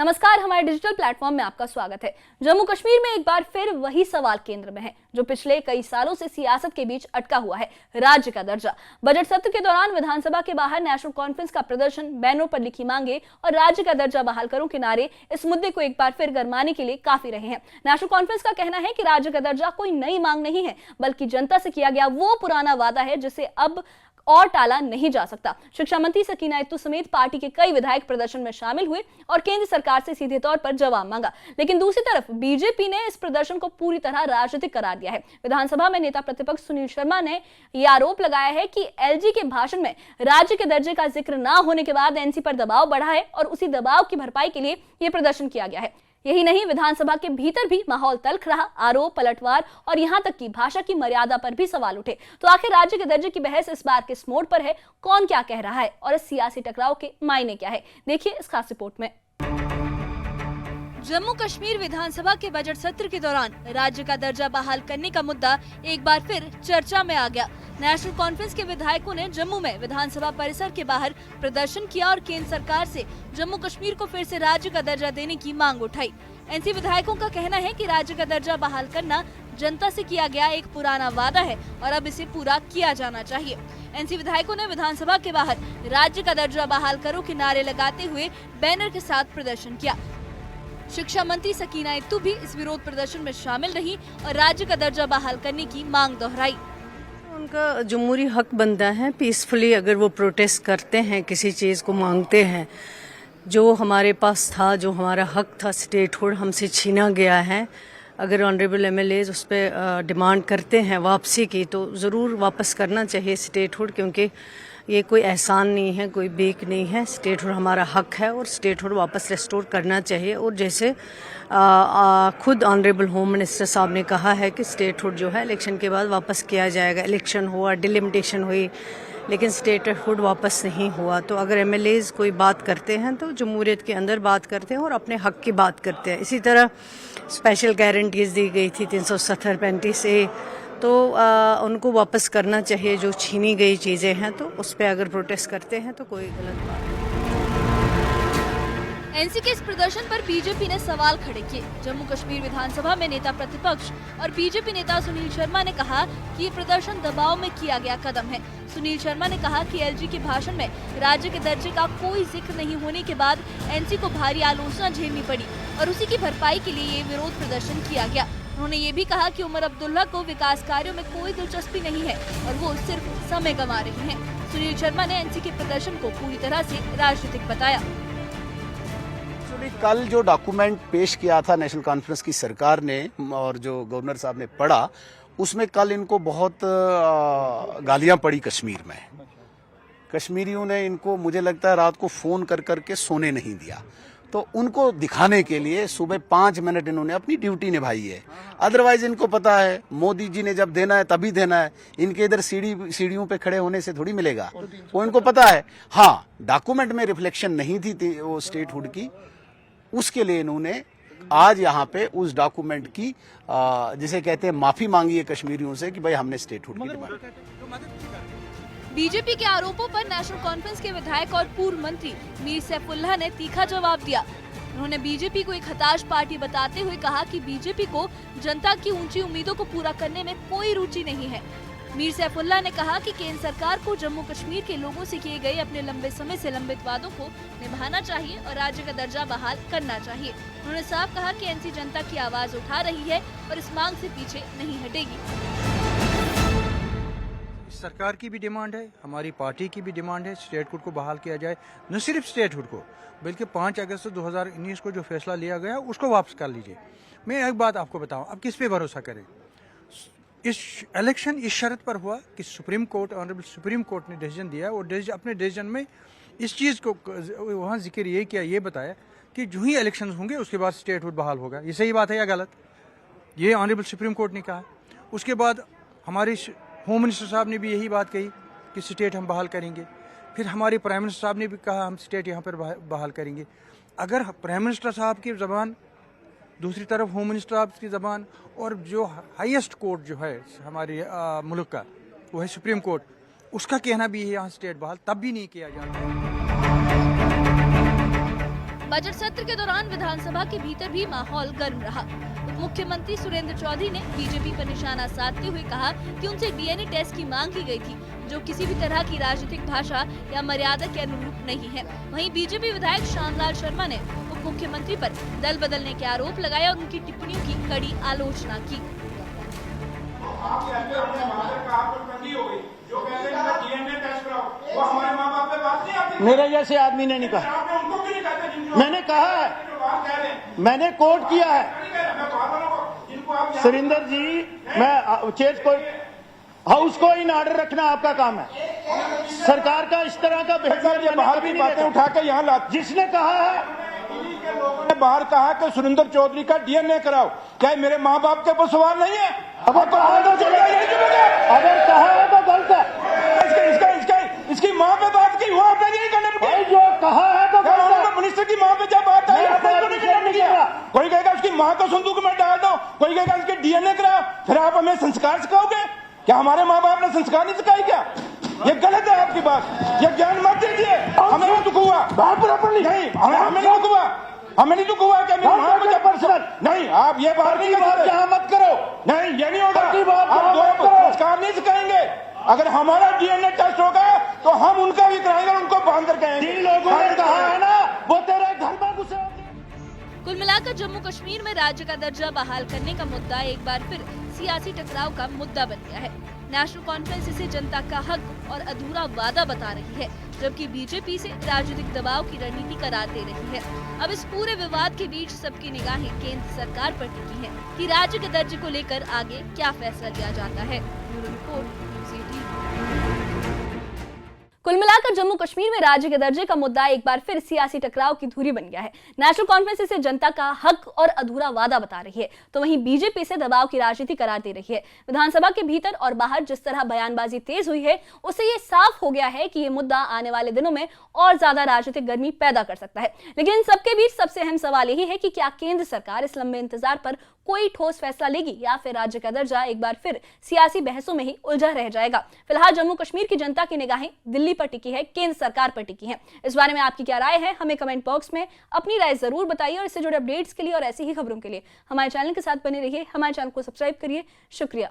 नमस्कार, हमारे digital platform में आपका स्वागत है। जम्मू कश्मीर में एक बार फिर वही सवाल केंद्र में है जो पिछले कई सालों से सियासत के बीच अटका हुआ है, राज्य का दर्जा। बजट सत्र के दौरान विधानसभा के बाहर नेशनल कॉन्फ्रेंस का प्रदर्शन, बैनरों पर लिखी मांगे और राज्य का दर्जा बहाल करो के नारे इस मुद्दे को एक बार फिर गरमाने के लिए काफी रहे हैं। नेशनल कॉन्फ्रेंस का कहना है कि राज्य का दर्जा कोई नई मांग नहीं है, बल्कि जनता से किया गया वो पुराना वादा है जिसे अब और टाला नहीं जा सकता। शिक्षा मंत्री सकीना इत्तू समेत पार्टी के कई विधायक प्रदर्शन में शामिल हुए और केंद्र सरकार से सीधे तौर पर जवाब मांगा। लेकिन दूसरी तरफ बीजेपी ने इस प्रदर्शन को पूरी तरह राजनीतिक करार दिया है। विधानसभा में नेता प्रतिपक्ष सुनील शर्मा ने यह आरोप लगाया है कि एलजी के भाषण में राज्य के दर्जे का जिक्र न होने के बाद एनसी पर दबाव बढ़ा है और उसी दबाव की भरपाई के लिए यह प्रदर्शन किया गया है। यही नहीं, विधानसभा के भीतर भी माहौल तल्ख रहा। आरोप, पलटवार और यहां तक कि भाषा की मर्यादा पर भी सवाल उठे। तो आखिर राज्य के दर्जे की बहस इस बार किस मोड़ पर है, कौन क्या कह रहा है और इस सियासी टकराव के मायने क्या है, देखिए इस खास रिपोर्ट में। जम्मू कश्मीर विधानसभा के बजट सत्र के दौरान राज्य का दर्जा बहाल करने का मुद्दा एक बार फिर चर्चा में आ गया। नेशनल कॉन्फ्रेंस के विधायकों ने जम्मू में विधानसभा परिसर के बाहर प्रदर्शन किया और केंद्र सरकार से जम्मू कश्मीर को फिर से राज्य का दर्जा देने की मांग उठाई। एनसी विधायकों का कहना है कि राज्य का दर्जा बहाल करना जनता से किया गया एक पुराना वादा है और अब इसे पूरा किया जाना चाहिए। एनसी विधायकों ने विधानसभा के बाहर राज्य का दर्जा बहाल करो के नारे लगाते हुए बैनर के साथ प्रदर्शन किया। शिक्षा मंत्री सकीना इत्तू भी इस विरोध प्रदर्शन में शामिल रही और राज्य का दर्जा बहाल करने की मांग दोहराई। उनका जमहूरी हक बनता है, पीसफुली अगर वो प्रोटेस्ट करते हैं, किसी चीज़ को मांगते हैं, जो हमारे पास था, जो हमारा हक था, स्टेटहुड हमसे छीना गया है। अगर ऑनरेबल एमएलएज उस पर डिमांड करते हैं वापसी की, तो ज़रूर वापस करना चाहिए स्टेटहुड, क्योंकि ये कोई एहसान नहीं है, कोई बेक नहीं है। स्टेटहुड हमारा हक है और स्टेटहुड वापस रेस्टोर करना चाहिए। और जैसे खुद ऑनरेबल होम मिनिस्टर साहब ने कहा है कि स्टेटहुड जो है इलेक्शन के बाद वापस किया जाएगा। इलेक्शन हुआ, डिलिमिटेशन हुई, लेकिन स्टेटहुड वापस नहीं हुआ। तो अगर एमएलएज कोई बात करते हैं तो जमहूरियत के अंदर बात करते हैं और अपने हक की बात करते हैं। इसी तरह स्पेशल गारंटीज दी गई थी 370-35 ए, तो उनको वापस करना चाहिए जो छीनी गई चीज़ें हैं। तो उस पर अगर प्रोटेस्ट करते हैं तो कोई गलत बात नहीं। एनसी के इस प्रदर्शन पर बीजेपी ने सवाल खड़े किए। जम्मू कश्मीर विधानसभा में नेता प्रतिपक्ष और बीजेपी नेता सुनील शर्मा ने कहा कि ये प्रदर्शन दबाव में किया गया कदम है। सुनील शर्मा ने कहा कि एलजी के भाषण में राज्य के दर्जे का कोई जिक्र नहीं होने के बाद एनसी को भारी आलोचना झेलनी पड़ी और उसी की भरपाई के लिए ये विरोध प्रदर्शन किया गया। उन्होंने ये भी कहा कि उमर अब्दुल्ला को विकास कार्यों में कोई दिलचस्पी नहीं है और वो सिर्फ समय गंवा रहे हैं। सुनील शर्मा ने एनसी के प्रदर्शन को पूरी तरह से राजनीतिक बताया। कल जो डॉक्यूमेंट पेश किया था नेशनल कॉन्फ्रेंस की सरकार ने और जो गवर्नर साहब ने पढ़ा, उसमें कल इनको बहुत गालियां पड़ी कश्मीर में। कश्मीरियों ने इनको, मुझे लगता है, रात को फोन कर करके सोने नहीं दिया। तो उनको दिखाने के लिए सुबह 5 मिनट इन्होंने अपनी ड्यूटी निभाई है। अदरवाइज इनको पता है मोदी जी ने जब देना है तभी देना है। इनके इधर सीढ़ियों पे खड़े होने से थोड़ी मिलेगा, वो इनको पता है। हाँ, डॉक्यूमेंट में रिफ्लेक्शन नहीं थी वो स्टेटहुड की, उसके लिए इन्होंने आज यहाँ पे उस डॉक्यूमेंट की जिसे कहते हैं माफी मांगी है कश्मीरियों से कि भाई हमने स्टेटहुड की डिमांड। बीजेपी के आरोपों पर नेशनल कॉन्फ्रेंस के विधायक और पूर्व मंत्री मीर सैफुल्लाह ने तीखा जवाब दिया। उन्होंने बीजेपी को एक हताश पार्टी बताते हुए कहा कि बीजेपी को जनता की ऊंची उम्मीदों को पूरा करने में कोई रुचि नहीं है। मीर सैफुल्लाह ने कहा कि केंद्र सरकार को जम्मू कश्मीर के लोगों से किए गए अपने लंबे समय से लंबित वादों को निभाना चाहिए और राज्य का दर्जा बहाल करना चाहिए। उन्होंने साफ कहा कि एनसी जनता की आवाज उठा रही है और इस मांग से पीछे नहीं हटेगी। सरकार की भी डिमांड है, हमारी पार्टी की भी डिमांड है, स्टेटहुड को बहाल किया जाए। न सिर्फ स्टेटहुड को, बल्कि 5 अगस्त 2019 को जो फैसला लिया गया उसको वापस कर लीजिए। मैं एक बात आपको बताऊं, अब किस पे भरोसा करें? इस इलेक्शन इस शर्त पर हुआ कि supreme court, honourable supreme court ने डिसीजन दिया और अपने डिसीजन में इस चीज़ को वहाँ जिक्र ये किया, ये बताया कि जो ही इलेक्शन होंगे उसके बाद स्टेटहुड बहाल होगा। ये सही बात है या गलत? ये ऑनरेबल सुप्रीम कोर्ट ने कहा। उसके बाद हमारे होम मिनिस्टर साहब ने भी यही बात कही कि स्टेट हम बहाल करेंगे। फिर हमारे प्राइम मिनिस्टर साहब ने भी कहा हम स्टेट यहाँ पर बहाल करेंगे। अगर प्राइम मिनिस्टर साहब की ज़बान, दूसरी तरफ होम मिनिस्टर साहब की ज़बान, और जो हाईएस्ट कोर्ट जो है हमारे मुल्क का, वो है सुप्रीम कोर्ट, उसका कहना भी है यहाँ स्टेट बहाल, तब भी नहीं किया जाता है। बजट सत्र के दौरान विधानसभा के भीतर भी माहौल गर्म रहा। उप मुख्यमंत्री सुरेंद्र चौधरी ने बीजेपी पर निशाना साधते हुए कहा कि उनसे डीएनए टेस्ट की मांग की गई थी, जो किसी भी तरह की राजनीतिक भाषा या मर्यादा के अनुरूप नहीं है। वहीं बीजेपी विधायक शांतलाल शर्मा ने उप मुख्यमंत्री पर दल बदलने के आरोप लगाए और उनकी टिप्पणियों की कड़ी आलोचना की। मेरे जैसे आदमी ने नहीं कहा, मैंने कहा है, मैंने कोट किया है। सुरेंद्र जी, मैं चेत को हाउस को इन ऑर्डर रखना आपका काम है। सरकार का इस तरह का बेहतर बाहर भी बातें उठा के यहाँ ला, जिसने कहा है बाहर कहा कि सुरेंद्र चौधरी का डीएनए कराओ, क्या मेरे माँ बाप के ऊपर सवाल नहीं है? अगर कहा तो अगर कहा है तो गलत है। इसकी माँ पे बात की, वो आपने नहीं करने पड़ी। जो कहा है तो मिनिस्टर की माँ पे जब बात आई, कोई कहेगा उसकी माँ को संदूक में डाल दो, कोई कहेगा उसके डीएनए कराओ, फिर आप हमें संस्कार सिखाओगे? क्या हमारे माँ बाप ने संस्कार नहीं सिखाई क्या? ये गलत है आपकी बात, ये ज्ञान मत दीजिए। हमें नहीं दुख हुआ, नहीं हमें नहीं दुख हुआ, हमें नहीं दुख हुआ कि नहीं, आप ये बात नहीं जहाँ मत करो, नहीं ये नहीं होगा। आप दो संस्कार नहीं सिखाएंगे। अगर हमारा डीएनए टेस्ट होगा तो हम उनका भी कराएंगे, उनको बांध कर कहेंगे। जिन लोगों ने कहा है ना, वो तेरे घर में घुसे। कुल मिलाकर जम्मू कश्मीर में राज्य का दर्जा बहाल करने का मुद्दा एक बार फिर सियासी टकराव का मुद्दा बन गया है। नेशनल कॉन्फ्रेंस इसे जनता का हक और अधूरा वादा बता रही है, जबकि बीजेपी से राजनीतिक दबाव की रणनीति करार दे रही है। अब इस पूरे विवाद के बीच सबकी निगाहें केंद्र सरकार पर टिकी हैं कि राज्य के दर्जे को लेकर आगे क्या फैसला लिया जाता है। Bureau report, news 18। कुल मिलाकर जम्मू कश्मीर में राज्य के दर्जे का मुद्दा एक बार फिर सियासी टकराव की धुरी बन गया है। नेशनल कॉन्फ्रेंस इसे जनता का हक और अधूरा वादा बता रही है, तो वहीं बीजेपी से दबाव की राजनीति करार दे रही है। विधानसभा के भीतर और बाहर जिस तरह बयानबाजी तेज हुई है, उससे ये साफ हो गया है कि ये मुद्दा आने वाले दिनों में और ज्यादा राजनीतिक गर्मी पैदा कर सकता है। लेकिन इन सबके बीच सबसे अहम सवाल यही है कि क्या केंद्र सरकार इस लंबे इंतजार पर कोई ठोस फैसला लेगी या फिर राज्य का दर्जा एक बार फिर सियासी बहसों में ही उलझा रह जाएगा। फिलहाल जम्मू कश्मीर की जनता की निगाहें दिल्ली पर टिकी है, केंद्र सरकार पर टिकी है। इस बारे में आपकी क्या राय है, हमें कमेंट बॉक्स में अपनी राय जरूर बताइए। और इससे जुड़े अपडेट्स के लिए और ऐसी ही खबरों के लिए हमारे चैनल के साथ बने रहिए। हमारे चैनल को सब्सक्राइब करिए। शुक्रिया।